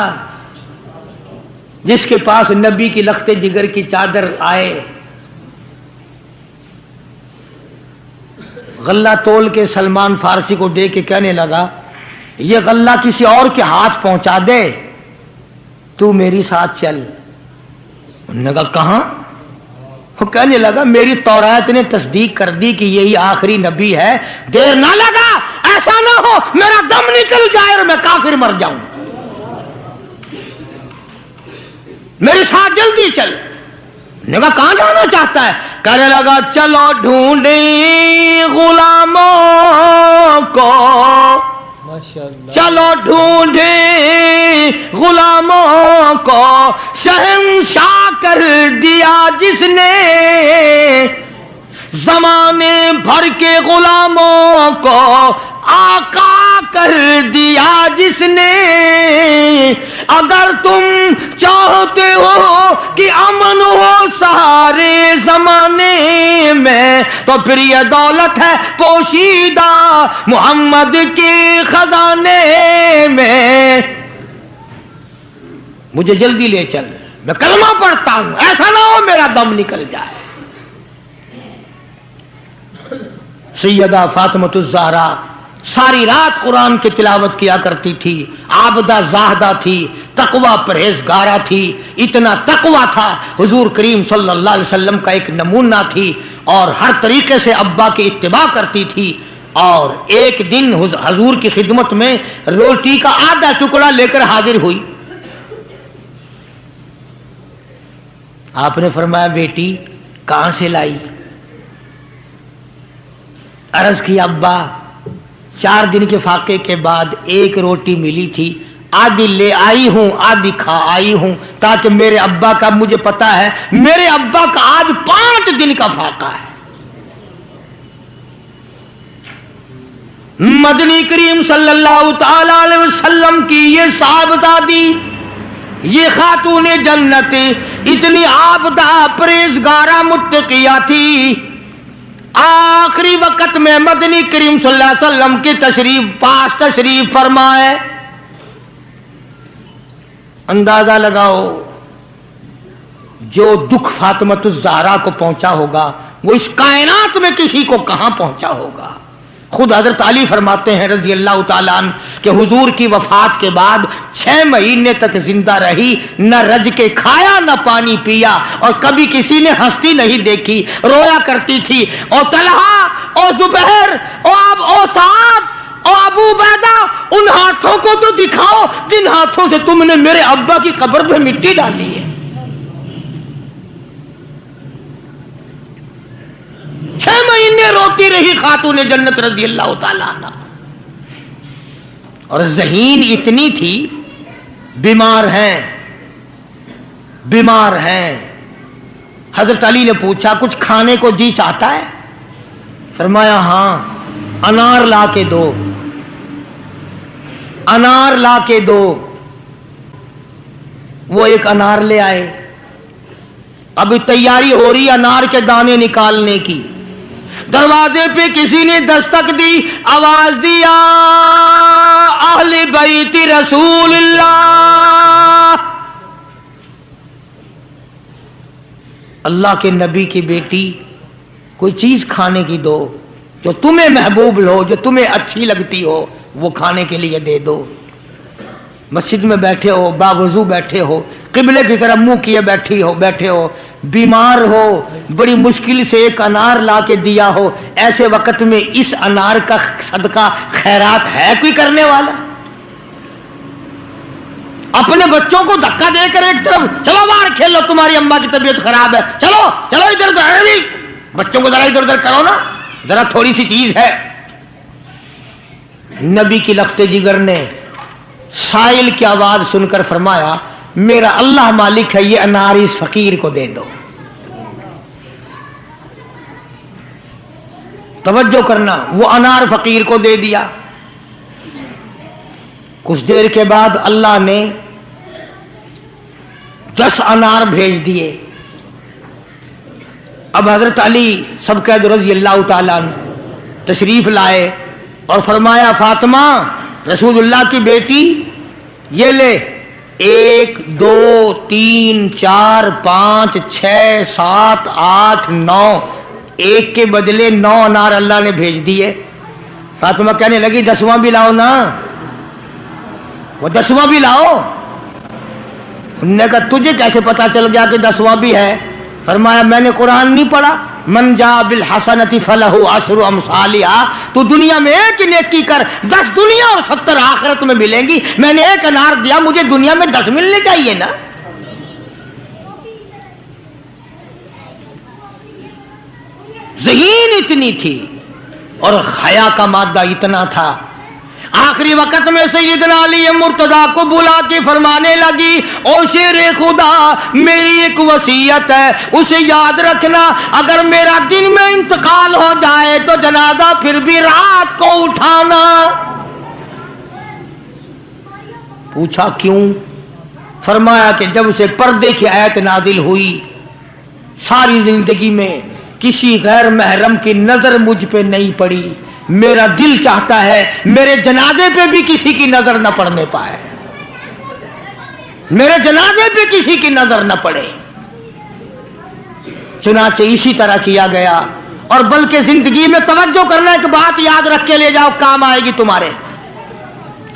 جس کے پاس نبی کی لخت جگر کی چادر آئے. غلہ تول کے سلمان فارسی کو دے کے کہنے لگا یہ غلہ کسی اور کے ہاتھ پہنچا دے, تو میری ساتھ چل. انہوں نے کہا کہاں؟ وہ کہنے لگا میری تورات نے تصدیق کر دی کہ یہی آخری نبی ہے, دیر نہ لگا, ایسا نہ ہو میرا دم نکل جائے اور میں کافر مر جاؤں, میرے ساتھ جلدی چل. نے کہا کہاں جانا چاہتا ہے؟ کہنے لگا چلو ڈھونڈیں غلاموں کو, چلو ڈھونڈیں غلاموں کو, شہنشاہ کر دیا جس نے زمانے بھر کے غلاموں کو, آقا کر دیا جس نے. اگر تم چاہتے ہو کہ امن ہو سارے زمانے میں تو پھر یہ دولت ہے پوشیدہ محمد کے خزانے میں. مجھے جلدی لے چل, میں کلمہ پڑھتا ہوں, ایسا نہ ہو میرا دم نکل جائے. سیدہ فاطمہ الزہرا ساری رات قرآن کی تلاوت کیا کرتی تھی, عابدہ زاہدہ تھی, تقوی پرہیزگارہ تھی, اتنا تقوی تھا حضور کریم صلی اللہ علیہ وسلم کا ایک نمونہ تھی, اور ہر طریقے سے ابا کی اتباع کرتی تھی. اور ایک دن حضور کی خدمت میں روٹی کا آدھا ٹکڑا لے کر حاضر ہوئی. آپ نے فرمایا بیٹی کہاں سے لائی؟ عرض کی ابا 4 دن کے فاقے کے بعد ایک روٹی ملی تھی, آدھی لے آئی ہوں, آدھی کھا آئی ہوں, تاکہ میرے ابا کا, مجھے پتا ہے میرے ابا کا آج 5 دن کا فاقہ ہے. مدنی کریم صلی اللہ تعالی علیہ وسلم کی یہ صاحبزادی, یہ خاتون جنت اتنی عابدہ پرہیزگارہ متقیہ تھی. آخری وقت میں مدنی کریم صلی اللہ علیہ وسلم کی تشریف فرمائے. اندازہ لگاؤ جو دکھ فاطمہ الزہرا کو پہنچا ہوگا وہ اس کائنات میں کسی کو کہاں پہنچا ہوگا. خود حضرت علی فرماتے ہیں رضی اللہ تعالیٰ عنہ کہ حضور کی وفات کے بعد 6 مہینے تک زندہ رہی، نہ رج کے کھایا نہ پانی پیا، اور کبھی کسی نے ہستی نہیں دیکھی، رویا کرتی تھی۔ اور طلحہ اور زبیر اور سعد اور ابو عبیدہ، ان ہاتھوں کو تو دکھاؤ جن ہاتھوں سے تم نے میرے ابا کی قبر پہ مٹی ڈالی ہے۔ 6 مہینے روتی رہی خاتون جنت رضی اللہ تعالیٰ عنہ، اور ذہین اتنی تھی، بیمار ہیں۔ حضرت علی نے پوچھا کچھ کھانے کو جی چاہتا ہے؟ فرمایا ہاں، انار لا کے دو۔ وہ ایک انار لے آئے۔ ابھی تیاری ہو رہی انار کے دانے نکالنے کی، دروازے پہ کسی نے دستک دی، آواز دی یا اہل بیت رسول اللہ، اللہ کے نبی کی بیٹی کوئی چیز کھانے کی دو جو تمہیں محبوب ہو، جو تمہیں اچھی لگتی ہو، وہ کھانے کے لیے دے دو۔ مسجد میں بیٹھے ہو، باوضو بیٹھے ہو، قبلے کی طرف منہ کیے بیٹھے ہو، بیمار ہو، بڑی مشکل سے ایک انار لا کے دیا ہو، ایسے وقت میں اس انار کا صدقہ خیرات ہے کوئی کرنے والا؟ اپنے بچوں کو دھکا دے کر ایک طرف چلو باہر کھیلو، تمہاری اماں کی طبیعت خراب ہے، چلو ادھر ادھر، بچوں کو ذرا ادھر ادھر کرو نا، ذرا تھوڑی سی چیز ہے۔ نبی کی لخت جگر نے سائل کی آواز سن کر فرمایا میرا اللہ مالک ہے، یہ انار اس فقیر کو دے دو۔ توجہ کرنا، وہ انار فقیر کو دے دیا۔ کچھ دیر کے بعد اللہ نے 10 انار بھیج دیے۔ اب حضرت علی سب قید رضی اللہ تعالیٰ عنہ تشریف لائے اور فرمایا فاطمہ رسول اللہ کی بیٹی یہ لے، 1 2 3 4 5 6 7 8 9، ایک کے بدلے 9 انار اللہ نے بھیج دیے۔ فاطمہ کہنے لگی 10واں بھی لاؤ نا، وہ 10واں بھی لاؤ۔ انہوں نے کہا تجھے کیسے پتا چل گیا کہ 10واں بھی ہے؟ فرمایا میں نے قرآن نہیں پڑھا، من جاء بالحسنۃ فلہ عشر امثالھا، تو دنیا میں ایک نیکی کر 10 دنیا اور 70 آخرت میں ملیں گی، میں نے ایک انار دیا، مجھے دنیا میں 10 ملنے چاہیے نا۔ ذہین اتنی تھی اور حیا کا مادہ اتنا تھا۔ آخری وقت میں سیدنا علی مرتضیٰ کو بلا کے فرمانے لگی او شیر خدا، میری ایک وصیت ہے، اسے یاد رکھنا، اگر میرا دن میں انتقال ہو جائے تو جنازہ پھر بھی رات کو اٹھانا۔ پوچھا کیوں؟ فرمایا کہ جب سے پردے کی آیت نازل ہوئی، ساری زندگی میں کسی غیر محرم کی نظر مجھ پہ نہیں پڑی، میرا دل چاہتا ہے میرے جنازے پہ بھی کسی کی نظر نہ پڑنے پائے، میرے جنازے پہ کسی کی نظر نہ پڑے۔ چنانچہ اسی طرح کیا گیا۔ اور بلکہ زندگی میں توجہ کرنا، ایک بات یاد رکھ کے لے جاؤ، کام آئے گی تمہارے۔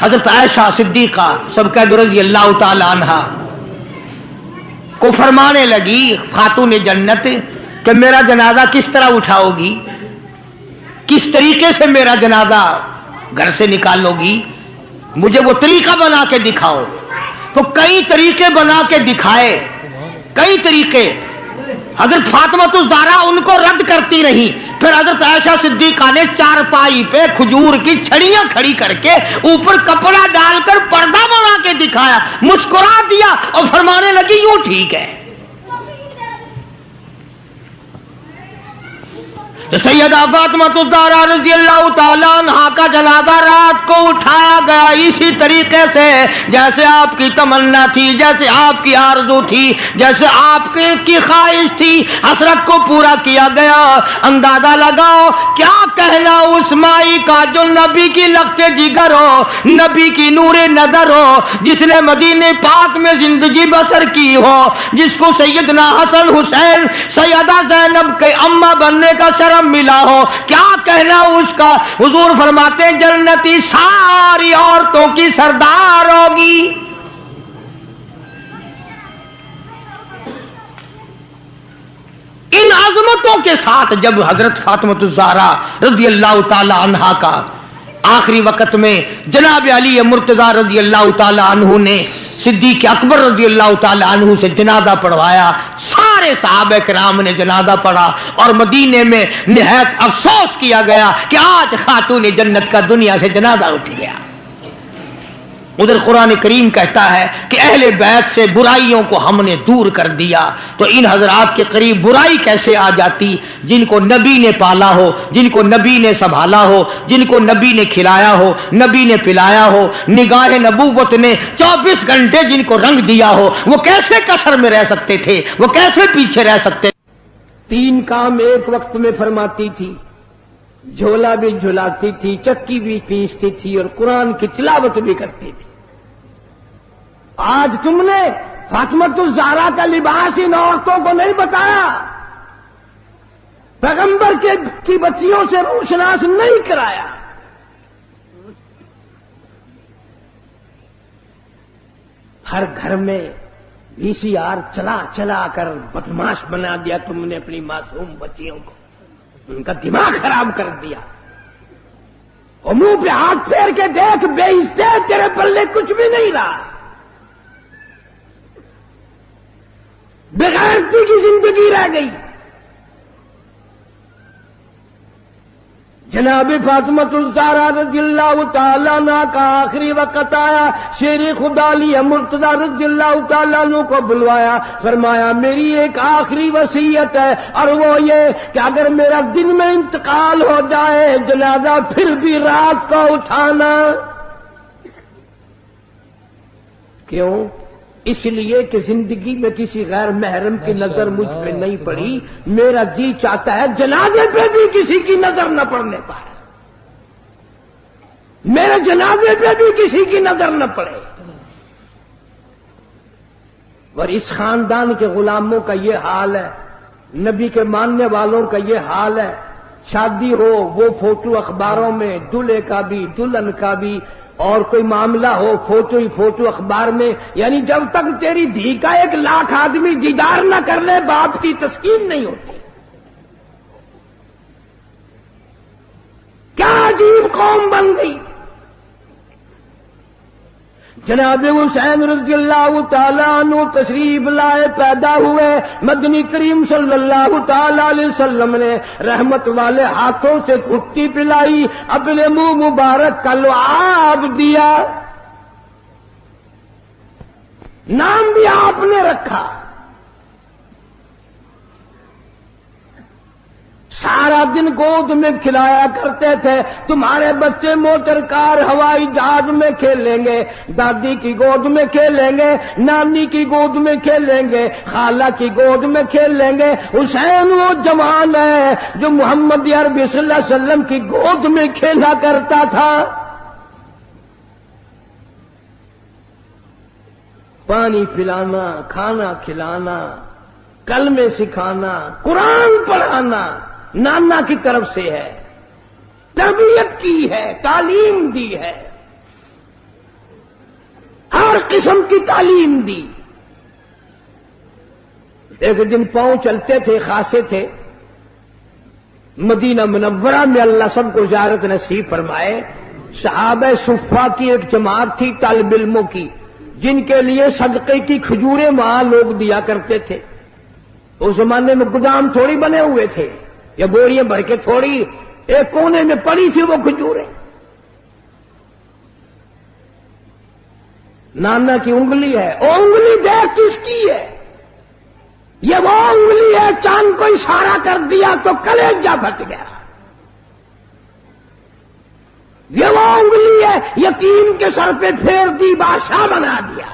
حضرت عائشہ صدیقہ سب کا رضی اللہ تعالی عنہا کو فرمانے لگی خاتون جنت کہ میرا جنازہ کس طرح اٹھاؤ گی، کس طریقے سے میرا جنازہ گھر سے نکالو گی، مجھے وہ طریقہ بنا کے دکھاؤ۔ تو کئی طریقے بنا کے دکھائے، کئی طریقے۔ حضرت فاطمہ الزہرا ان کو رد کرتی رہی، پھر حضرت عائشہ صدیقہ نے چارپائی پہ کھجور کی چھڑیاں کھڑی کر کے اوپر کپڑا ڈال کر پردہ بنا کے دکھایا، مسکرا دیا اور فرمانے لگی یوں ٹھیک ہے۔ سیدہ فاطمہ الزہرا رضی اللہ تعالیٰ عنہا کا جنازہ رات کو اٹھایا گیا، اسی طریقے سے جیسے آپ کی تمنا تھی، جیسے آپ کی آرزو تھی، جیسے آپ کی خواہش تھی، حسرت کو پورا کیا گیا۔ اندازہ لگاؤ کیا کہنا اس مائی کا جو نبی کی لگتے جگر ہو، نبی کی نور نظر ہو، جس نے مدینے پاک میں زندگی بسر کی ہو، جس کو سیدنا حسن حسین سیدہ زینب کے اماں بننے کا شرم ملا ہو، کیا کہنا اس کا؟ حضور فرماتے ہیں جنتی ساری عورتوں کی سردار ہوگی۔ ان عظمتوں کے ساتھ جب حضرت فاطمہ الزہرا رضی اللہ تعالی عنہا کا آخری وقت میں جناب علی مرتضی رضی اللہ تعالی عنہ نے صدیق اکبر رضی اللہ تعالی عنہ سے جنازہ پڑھوایا، سارے صحابہ کرام نے جنازہ پڑھا اور مدینے میں نہایت افسوس کیا گیا کہ آج خاتون جنت کا دنیا سے جنازہ اٹھ گیا۔ ادھر قرآن کریم کہتا ہے کہ اہل بیت سے برائیوں کو ہم نے دور کر دیا، تو ان حضرات کے قریب برائی کیسے آ جاتی؟ جن کو نبی نے پالا ہو، جن کو نبی نے سنبھالا ہو، جن کو نبی نے کھلایا ہو، نبی نے پلایا ہو، نگاہ نبوت نے 24 گھنٹے جن کو رنگ دیا ہو، وہ کیسے کسر میں رہ سکتے تھے؟ وہ کیسے پیچھے رہ سکتے؟ 3 کام ایک وقت میں فرماتی تھی، جھولا بھی جھلاتی تھی، چکی بھی پیستی تھی اور قرآن کی تلاوت بھی کرتی تھی۔ آج تم نے فاطمہ الزہرا کا لباس ان عورتوں کو نہیں بتایا، پیغمبر کی بچیوں سے روشناس نہیں کرایا۔ ہر گھر میں VCR چلا چلا کر بدماش بنا دیا تم نے اپنی معصوم بچیوں کو، ان کا دماغ خراب کر دیا۔ اور منہ پہ ہاتھ پھیر کے دیکھ، بے عزتے تیرے پلے کچھ بھی نہیں رہا، بغیرتی کی زندگی رہ گئی۔ جناب فاطمہ الزہرا رضی اللہ تعالیٰ عنہ کا آخری وقت آیا، شیر خدا علی مرتضی رضی اللہ تعالیٰ عنہ کو بلوایا، فرمایا میری ایک آخری وصیت ہے اور وہ یہ کہ اگر میرا دن میں انتقال ہو جائے جنازہ پھر بھی رات کو اٹھانا۔ کیوں؟ اس لیے کہ زندگی میں کسی غیر محرم کی نظر مجھ پہ نہیں پڑی، میرا جی چاہتا ہے جنازے پہ بھی کسی کی نظر نہ پڑنے پائے، میرے جنازے پہ بھی کسی کی نظر نہ پڑے۔ اور اس خاندان کے غلاموں کا یہ حال ہے، نبی کے ماننے والوں کا یہ حال ہے، شادی ہو وہ فوٹو اخباروں میں، دلہے کا بھی دلہن کا بھی، اور کوئی معاملہ ہو فوٹو ہی فوٹو اخبار میں، یعنی جب تک تیری دھی کا 1 لاکھ آدمی دیدار نہ کر لے باپ کی تسکین نہیں ہوتی۔ کیا عجیب قوم بن گئی۔ جناب حسین رضی اللہ تعالیٰ عنہ تشریف لائے، پیدا ہوئے، مدنی کریم صلی اللہ تعالیٰ علیہ وسلم نے رحمت والے ہاتھوں سے گھٹی پلائی، اپنے منہ مبارک کا لعاب دیا، نام بھی آپ نے رکھا۔ سارا دن گود میں کھلایا کرتے تھے، تمہارے بچے موٹر کار ہوائی جہاز میں کھیلیں گے، دادی کی گود میں کھیلیں گے، نانی کی گود میں کھیلیں گے، خالہ کی گود میں کھیلیں گے۔ حسین وہ جوان ہے جو محمد عربی صلی اللہ علیہ وسلم کی گود میں کھیلا کرتا تھا۔ پانی پلانا، کھانا کھلانا، کلمے سکھانا، قرآن پڑھانا نانا کی طرف سے ہے، تربیت کی ہے، تعلیم دی ہے، ہر قسم کی تعلیم دی۔ ایک دن پاؤں چلتے تھے، خاصے تھے، مدینہ منورہ میں اللہ سب کو زیارت نصیب فرمائے۔ صحابہ صفہ کی ایک جماعت تھی طالب علموں کی، جن کے لیے صدقے کی کھجوریں وہاں لوگ دیا کرتے تھے۔ اس زمانے میں گودام تھوڑی بنے ہوئے تھے، یا بوریاں بھر کے تھوڑی، ایک کونے میں پڑی تھی وہ کھجوریں۔ نانا کی انگلی ہے، وہ انگلی دیکھ کس کی ہے؟ یہ وہ انگلی ہے، چاند کو اشارہ کر دیا تو کلیجہ پھٹ گیا۔ یہ وہ انگلی ہے یقین کے سر پہ پھیر دی، بادشاہ بنا دیا۔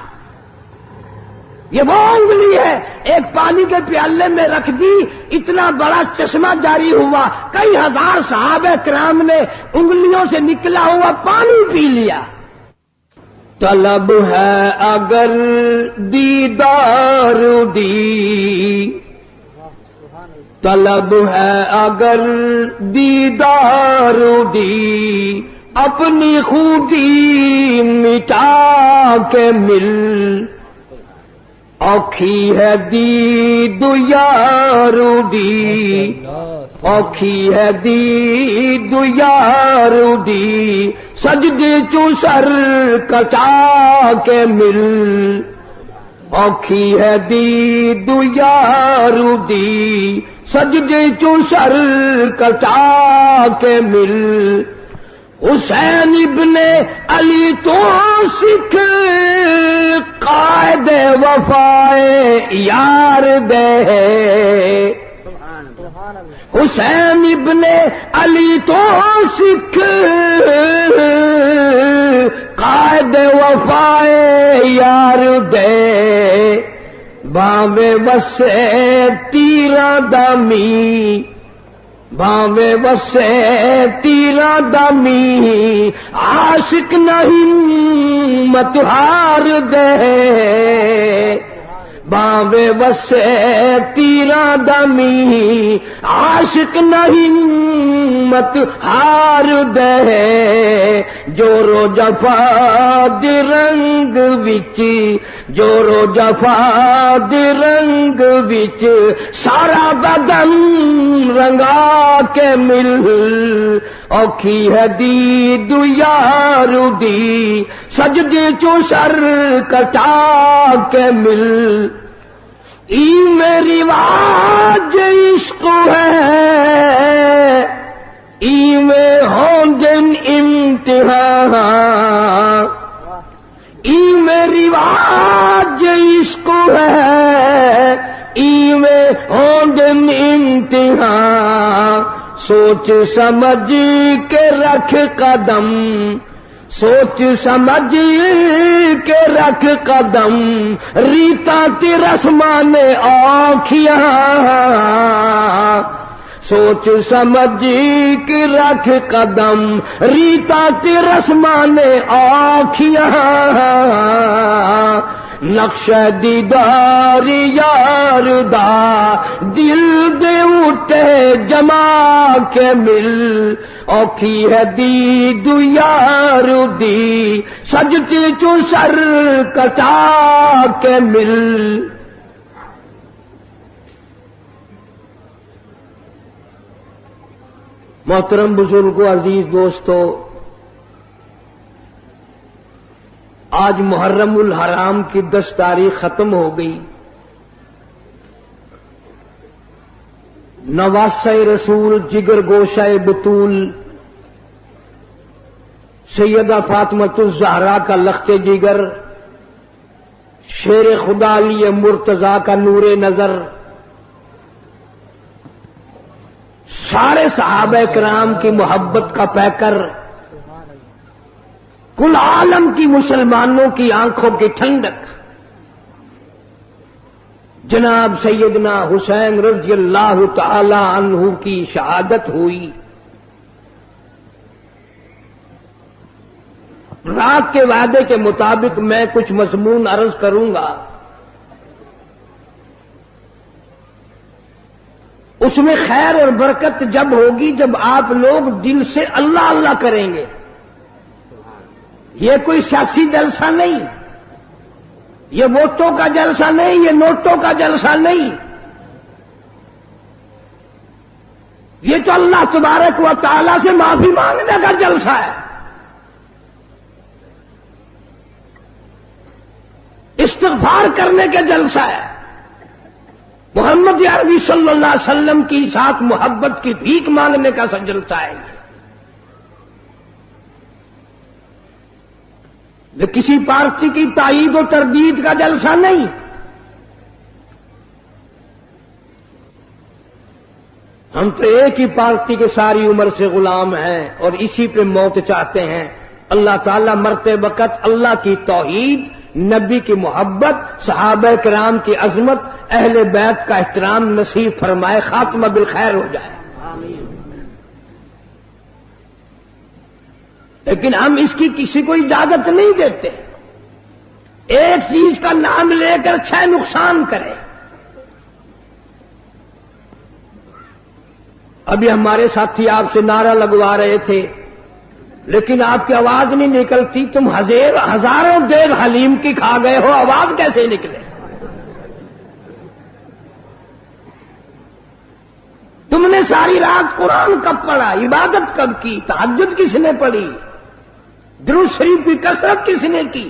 یہ وہ انگلی ہے ایک پانی کے پیالے میں رکھ دی، اتنا بڑا چشمہ جاری ہوا، کئی ہزار صحابہ کرام نے انگلیوں سے نکلا ہوا پانی پی لیا۔ طلب ہے اگر دیدار دی، طلب ہے اگر دیدار دی، اپنی خوبی مٹا کے مل، اوکھی ہے دید یار دی، اوکھی ہے دید یار دی، سجدے چو سر کٹا کے مل، اوکھی ہے دید یار دی، سجدے چو سر کٹا کے مل، حسین ابن علی تو سکھ قائد وفائے یار دے، حسین ابن علی تو سکھ قائد وفائے یار دے، باوے وسے تیرا دمی، باوے وسے تیرا دمی، عاشق نہیں مت ہار دے، باوے وسے تیرا دمی، عاشق نہیں مت ہار دے، جورو جفا دی رنگ وچ، جورو جفا دی رنگ وچ، سارا بدن رنگا کے مل، اوکھی ہے دید یار دی، سجدے چو سر کٹا کے مل، ای میری واج عشق ہے، ای میں ہوں دن امتحان، ای میری واج عشق ہے، ای میں ہوں دن امتحان، سوچ سمجھ کے رکھ قدم، سوچ سمجھ کے رکھ قدم، ریتا تی رسمان آنکھیاں، سوچ سمجھ کے رکھ قدم، ریتا تی رسمان آنکھیاں، نقش دیدار یار دا، دل دے اٹھے جما کے مل، اوکھی ہے دید یار دی، سجدے چو سر کٹا کے مل۔ محترم بزرگوں، عزیز دوستو، آج محرم الحرام کی 10 تاریخ ختم ہو گئی۔ نواسہ رسول، جگر گوشہ بطول، سیدہ فاطمۃ الزہرا کا لخت جگر، شیر خدا علی مرتضی کا نور نظر، سارے صحابہ کرام کی محبت کا پیکر، کل عالم کی مسلمانوں کی آنکھوں کی ٹھنڈک، جناب سیدنا حسین رضی اللہ تعالی عنہ کی شہادت ہوئی۔ رات کے وعدے کے مطابق میں کچھ مضمون عرض کروں گا، اس میں خیر اور برکت جب ہوگی جب آپ لوگ دل سے اللہ اللہ کریں گے۔ یہ کوئی سیاسی جلسہ نہیں، یہ ووٹوں کا جلسہ نہیں، یہ نوٹوں کا جلسہ نہیں، یہ تو اللہ تبارک و تعالی سے معافی مانگنے کا جلسہ ہے، استغفار کرنے کا جلسہ ہے، محمد عربی صلی اللہ علیہ وسلم کی ساتھ محبت کی بھیک مانگنے کا جلسہ ہے۔ یہ کسی پارٹی کی تائید و تردید کا جلسہ نہیں، ہم تو ایک ہی پارٹی کے ساری عمر سے غلام ہیں اور اسی پہ موت چاہتے ہیں۔ اللہ تعالیٰ مرتے وقت اللہ کی توحید، نبی کی محبت، صحابہ کرام کی عظمت، اہل بیت کا احترام نصیب فرمائے، خاتمہ بالخیر ہو جائے۔ لیکن ہم اس کی کسی کو اجازت نہیں دیتے، ایک چیز کا نام لے کر 6 نقصان کرے۔ ابھی ہمارے ساتھی آپ سے نعرہ لگوا رہے تھے، لیکن آپ کی آواز نہیں نکلتی، تم ہزاروں دیگ حلیم کی کھا گئے ہو، آواز کیسے نکلے؟ تم نے ساری رات قرآن کب پڑھا، عبادت کب کی، تہجد کس نے پڑھی، درود شریف کی کثرت کس نے کی؟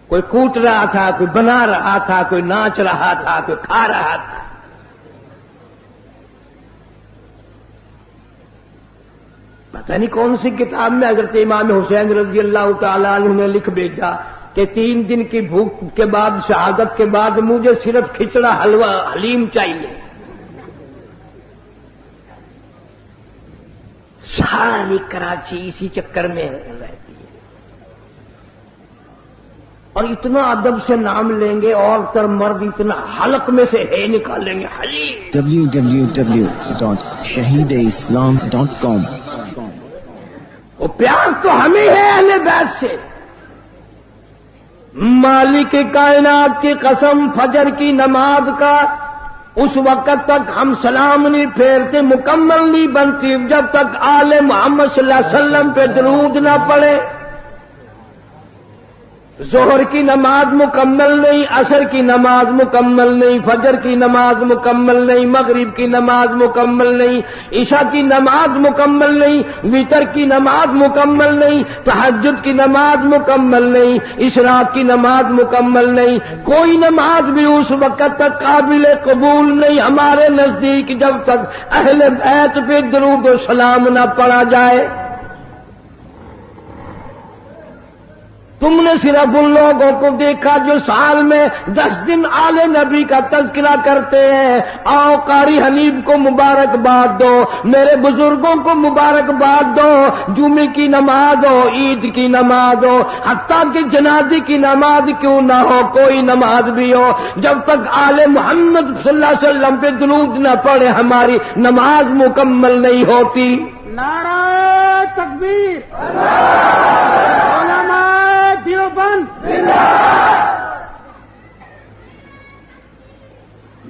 کوئی کوٹ رہا تھا، کوئی بنا رہا تھا، کوئی ناچ رہا تھا، کوئی کھا رہا تھا۔ پتہ نہیں کون سی کتاب میں حضرت امام حسین رضی اللہ تعالی عنہ نے لکھ بھیجا کہ 3 دن کی بھوک کے بعد، شہادت کے بعد مجھے صرف کھچڑا حلوہ حلیم چاہیے۔ ساری کراچی اسی چکر میں رہتی ہے، اور اتنا ادب سے نام لیں گے، عورت اور مرد اتنا حلق میں سے ہے نکالیں گے حلیم۔ www.shahideislam.com وہ پیار تو ہمیں ہے اہل بیت سے۔ مالک کائنات کی قسم، فجر کی نماز کا اس وقت تک ہم سلام نہیں پھیرتے، مکمل نہیں بنتی جب تک آل محمد صلی اللہ علیہ وسلم پہ درود نہ پڑے۔ ظہر کی نماز مکمل نہیں، عصر کی نماز مکمل نہیں، فجر کی نماز مکمل نہیں، مغرب کی نماز مکمل نہیں، عشاء کی نماز مکمل نہیں، وتر کی نماز مکمل نہیں، تہجد کی نماز مکمل نہیں، اشراق کی نماز مکمل نہیں۔ کوئی نماز بھی اس وقت تک قابل قبول نہیں ہمارے نزدیک جب تک اہل بیت پہ درود و سلام نہ پڑھا جائے۔ تم نے صرف ان لوگوں کو دیکھا جو سال میں 10 دن آل نبی کا تذکرہ کرتے ہیں۔ آؤ قاری حنیف کو مبارکباد دو، میرے بزرگوں کو مبارکباد دو، جمعے کی نماز ہو، عید کی نماز ہو، حتیٰ کہ جنازے کی نماز کیوں نہ ہو، کوئی نماز بھی ہو، جب تک آل محمد صلی اللہ علیہ وسلم پہ درود نہ پڑے ہماری نماز مکمل نہیں ہوتی۔ نعرہ تکبیر، علماء دیوبند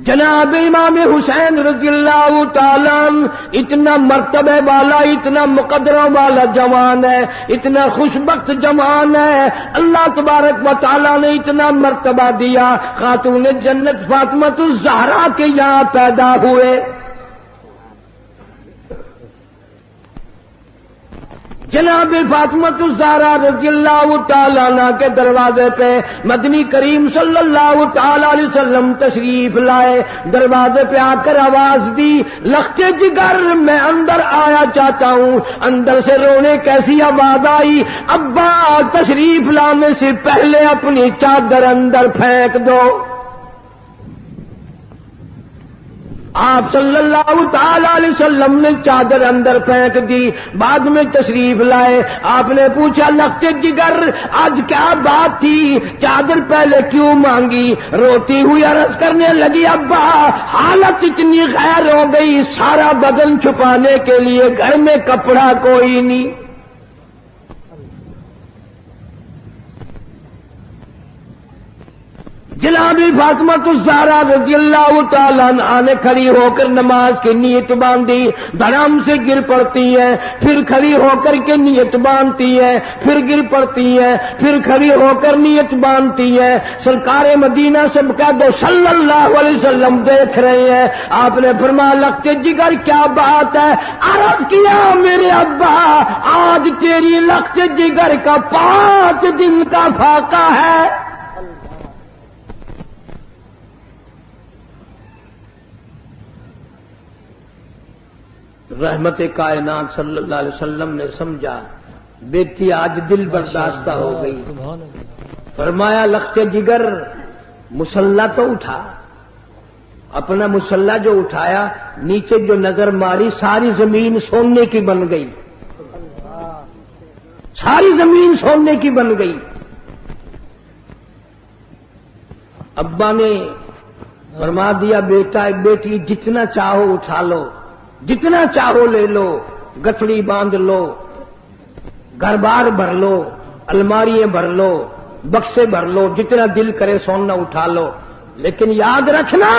جناب امام حسین رضی اللہ تعالیٰ عنہ اتنا مرتبہ والا، اتنا مقدروں والا جوان ہے، اتنا خوشبخت جوان ہے، اللہ تبارک و تعالیٰ نے اتنا مرتبہ دیا۔ خاتون جنت فاطمہ الزہرا کے یہاں پیدا ہوئے۔ جناب فاطمہ الزہرا رضی اللہ تعالیٰ عنہ کے دروازے پہ مدنی کریم صلی اللہ تعالی علیہ وسلم تشریف لائے۔ دروازے پہ آ کر آواز دی، لختے جگر میں اندر آیا چاہتا ہوں۔ اندر سے رونے کیسی آواز آئی، ابا تشریف لانے سے پہلے اپنی چادر اندر پھینک دو۔ آپ صلی اللہ تعالی علیہ وسلم نے چادر اندر پھینک دی، بعد میں تشریف لائے۔ آپ نے پوچھا لختے جگر آج کیا بات تھی، چادر پہلے کیوں مانگی؟ روتی ہوئی عرض کرنے لگی، ابا حالت اتنی غیر ہو گئی، سارا بدن چھپانے کے لیے گھر میں کپڑا کوئی نہیں۔ جناب فاطمہ الزہرا رضی اللہ تعالیٰ عنہا نے کھڑی ہو کر نماز کی نیت باندھی، دھڑام سے گر پڑتی ہے، پھر کھڑی ہو کر کے نیت باندھتی ہے، پھر گر پڑتی ہے، پھر کھڑی ہو کر نیت باندھتی ہے۔ سرکار مدینہ سب کہہ دو صلی اللہ علیہ وسلم دیکھ رہے ہیں۔ آپ نے فرمایا لختے جگر کیا بات ہے؟ عرض کیا میرے ابا آج تیری لختے جگر کا 5 دن کا فاقہ ہے۔ رحمت کائنات صلی اللہ علیہ وسلم نے سمجھا بیٹی آج دل برداشتہ ہو گئی۔ فرمایا لختے جگر مسلح تو اٹھا۔ اپنا مسلح جو اٹھایا، نیچے جو نظر ماری ساری زمین سونے کی بن گئی۔ ساری زمین سونے کی بن گئی. ابا نے فرما دیا بیٹا بیٹی جتنا چاہو اٹھا لو، جتنا چاہو لے لو، گٹھڑی باندھ لو، گھر بار بھر لو، الماریاں بھر لو، بکسے بھر لو، جتنا دل کرے سونا اٹھا لو، لیکن یاد رکھنا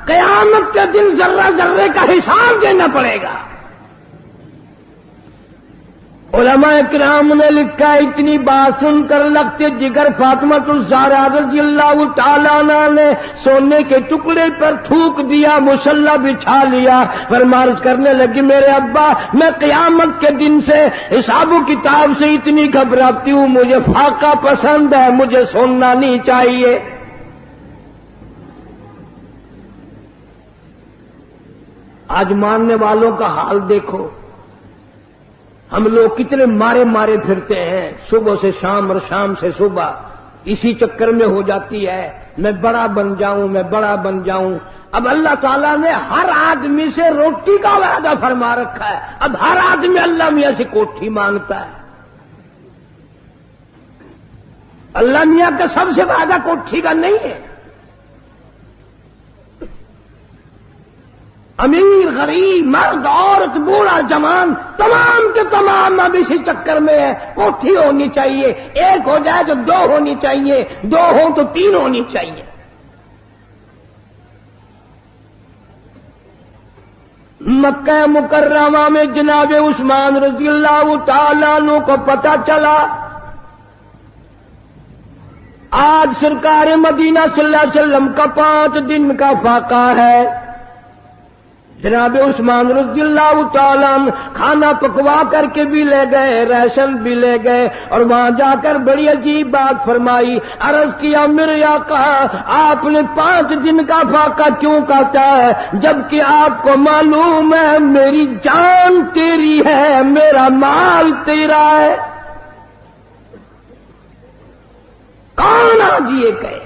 قیامت کے دن ذرہ ذرے کا حساب دینا پڑے گا. علماء کرام نے لکھا اتنی بات سن کر لگتے جگر فاطمہ الزہرا رضی اللہ تعالیٰ عنہ نے سونے کے ٹکڑے پر تھوک دیا، مصلی بچھا لیا، فرمارش کرنے لگی میرے ابا میں قیامت کے دن سے حساب و کتاب سے اتنی گھبراتی ہوں، مجھے فاقہ پسند ہے، مجھے سونا نہیں چاہیے. آج ماننے والوں کا حال دیکھو، ہم لوگ کتنے مارے مارے پھرتے ہیں، صبح سے شام اور شام سے صبح، اسی چکر میں ہو جاتی ہے میں بڑا بن جاؤں، میں بڑا بن جاؤں. اب اللہ تعالیٰ نے ہر آدمی سے روٹی کا وعدہ فرما رکھا ہے، اب ہر آدمی اللہ میاں سے کوٹھی مانگتا ہے. اللہ میاں کا سب سے وعدہ کوٹھی کا نہیں ہے. امیر غریب مرد عورت بوڑھا جوان تمام کے تمام اب اسی چکر میں ہے، کوٹھی ہونی چاہیے، ایک ہو جائے تو دو ہونی چاہیے، دو ہوں تو تین ہونی چاہیے. مکہ مکرمہ میں جناب عثمان رضی اللہ تعالیٰ عنہ کو پتہ چلا آج سرکار مدینہ صلی اللہ علیہ وسلم کا 5 دن کا فاقہ ہے. جناب عثمان رضی اللہ تعالیٰ عنہ کھانا پکوا کر کے بھی لے گئے، ریشن بھی لے گئے، اور وہاں جا کر بڑی عجیب بات فرمائی. عرض کیا میرے آقا آپ نے 5 دن کا فاقہ کیوں کہتا ہے جبکہ آپ کو معلوم ہے میری جان تیری ہے، میرا مال تیرا ہے. کون آج یہ کہے